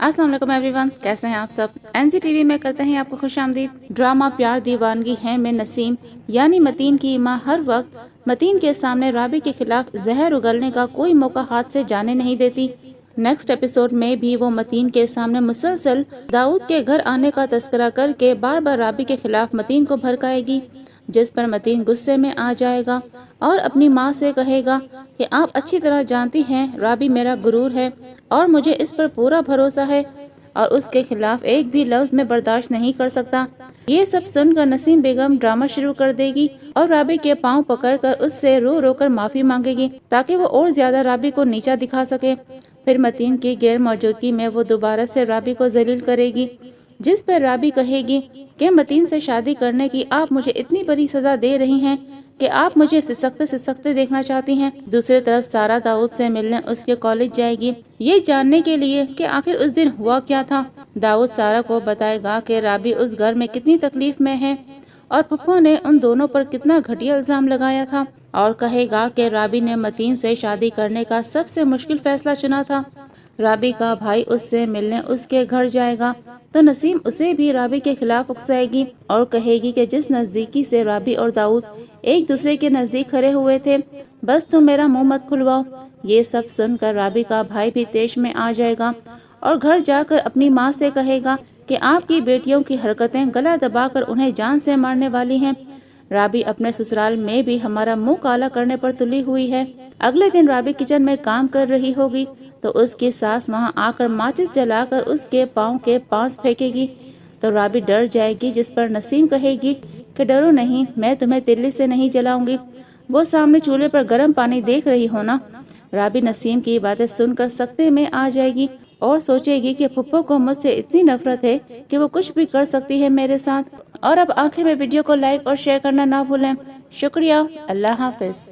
अस्सलाम वालेकुम एवरीवन, कैसे हैं आप सब। एनसीटीवी में करते हैं आपको खुशामदीद। ड्रामा प्यार दीवानगी है में नसीम यानी मतीन की माँ हर वक्त मतीन के सामने राबी के खिलाफ जहर उगलने का कोई मौका हाथ से जाने नहीं देती। नेक्स्ट एपिसोड में भी वो मतीन के सामने मुसलसल दाऊद के घर आने का तस्करा करके बार बार राबी के खिलाफ मतीन को भड़काएगी, जिस पर मतीन गुस्से में आ जाएगा और अपनी माँ से कहेगा कि आप अच्छी तरह जानती हैं राबी मेरा गुरूर है और मुझे इस पर पूरा भरोसा है और उसके खिलाफ एक भी लफ्ज में बर्दाश्त नहीं कर सकता। ये सब सुनकर नसीम बेगम ड्रामा शुरू कर देगी और राबी के पांव पकड़कर उससे रो रो कर माफी मांगेगी ताकि वो और ज्यादा राबी को नीचा दिखा सके। फिर मतीन की गैर मौजूदगी में वो दोबारा से राबी को जलील करेगी, जिस पर राबी कहेगी कि मतीन से शादी करने की आप मुझे इतनी बड़ी सजा दे रही हैं कि आप मुझे सिसकते देखना चाहती हैं। दूसरी तरफ सारा दाऊद से मिलने उसके कॉलेज जाएगी, ये जानने के लिए कि आखिर उस दिन हुआ क्या था। दाऊद सारा को बताएगा कि राबी उस घर में कितनी तकलीफ में है और पप्पू ने उन दोनों पर कितना घटिया इल्जाम लगाया था और कहेगा कि राबी ने मतीन से शादी करने का सबसे मुश्किल फैसला चुना था। राबी का भाई उससे मिलने उसके घर जाएगा तो नसीम उसे भी राबी के खिलाफ उकसाएगी और कहेगी कि जिस नजदीकी से राबी और दाऊद एक दूसरे के नजदीक खड़े हुए थे, बस तुम मेरा मुंह मत खुलवाओ। ये सब सुनकर राबी का भाई भी तेज में आ जाएगा और घर जाकर अपनी माँ से कहेगा कि आपकी बेटियों की हरकतें गला दबाकर उन्हें जान से मारने वाली हैं। राबी अपने ससुराल में भी हमारा मुंह काला करने पर तुली हुई है। अगले दिन राबी किचन में काम कर रही होगी तो उसकी सास वहां आकर माचिस जलाकर उसके पाँव के पास फेंकेगी तो राबी डर जाएगी, जिस पर नसीम कहेगी कि डरो नहीं, मैं तुम्हें तिल्ली से नहीं जलाऊंगी। वो सामने चूल्हे पर गर्म पानी देख रही हो ना। राबी नसीम की बातें सुनकर सख्ते में आ जाएगी और सोचेगी कि फुप्पो को मुझसे इतनी नफरत है कि वो कुछ भी कर सकती है मेरे साथ। और अब आखिर में वीडियो को लाइक और शेयर करना ना भूलें। शुक्रिया। अल्लाह हाफिज।